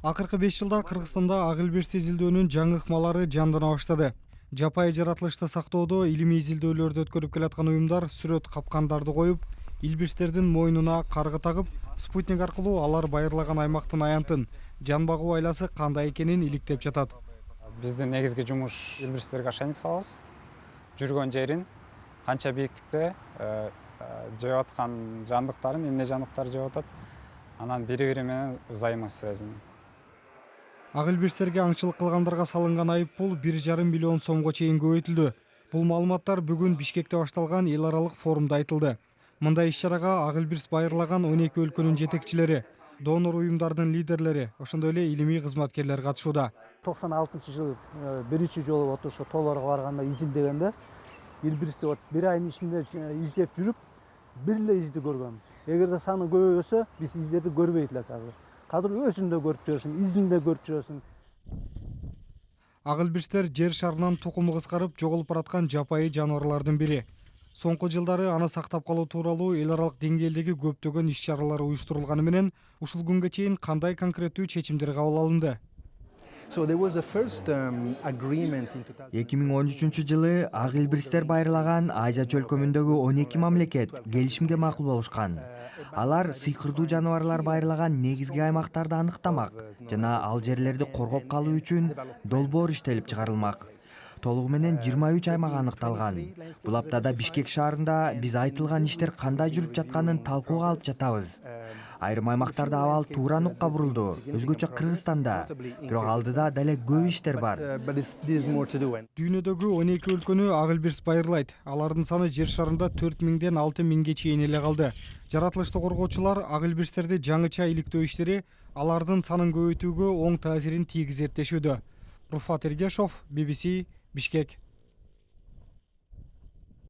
Акыркы 5 жылда Кыргызстанда ак илбирс изилдөөнүн жаңы ыкмалары жандана баштады. Жапайы жаратылышты сактоодо илимий изилдөөлөрдү өткөрүп келаткан уюмдар сүрөт капкандарды коюп, илбирстердин мойнуна каргы тагып, спутник аркылуу алар байырлаган аймактын аянтын, жан багуу айласы кандай экенин иликтеп жатат. Биздин негизги жумуш илбирстерге ошейник салабыз. Жүргөн жерин, канча бийиктикте жеп аткан жандыктарын, эмне жандыктар жеп атат, анан бири-бири менен взаимосвязь. Ак илбирстерге аңчылык кылгандарга салынган айыппул 1,5 миллион сомго чейин көбөйтүлдү. Бул маалыматтар бүгүн Бишкекте башталган эл аралык форумда айтылды. Мындай иш-чарага ак илбирс байырлаган 12 өлкөнүн жетекчилери, донор уюмдардын лидерлери, ошондой эле илимий кызматкерлер катышууда. 96-жылы биринчи жолу ошо тоолорго барганда изилдегенде илбирсти бир айдын ичинде издеп жүрүп, бир эле изди көргөм. Эгерде саны көбөйбөсө, биз издерди көрбөйт элек азыр. Кадыр өзүн да көрүп жүрөсүң, изин да көрүп жүрөсүң. Ак илбирстер жер шарынан тукуму кыскарып жоголуп бараткан жапайы жаныбарлардын бири. Соңку жылдары аны сактап калуу тууралуу эл аралык деңгээлдеги көптөгөн иш-чаралар уюштурулганы менен ушул күнгө чейин кандай конкреттүү чечимдер кабыл алынды? 2013 жылы ак илбирстер байырлаган Айжа чөлкөмүндөгү 12 мамлекет келишимге макул болушкан. Алар сыйкырдуу жаныбарлар байырлаган негизги аймактарды аныктамак жана ал жерлерди коргоп калуу үчүн долбоор иштелип чыгарылмак. Толугу менен 23 аймак аныкталган. Бул аптада Бишкек шаарында биз айтылган иштер кандай жүрүп жатканын талкууга алып жатабыз. Айрым аймактарда абал туура нукка бурулду, өзгөчө Кыргызстанда. Бирок алдыда деле көп иштер бар. Дүйнөдөгү 12 өлкөнү ак илбирс байырлайт. Алардын саны жер шарында 4000ден 6000ге чейин эле калды. Жаратылышты коргоочулар ак илбирстерди жаңыча иликтөө иштери алардын санын көбөйтүүгө оң таасирин тийгизет дешүүдө. Руфат Эргешов, BBC, Бишкек.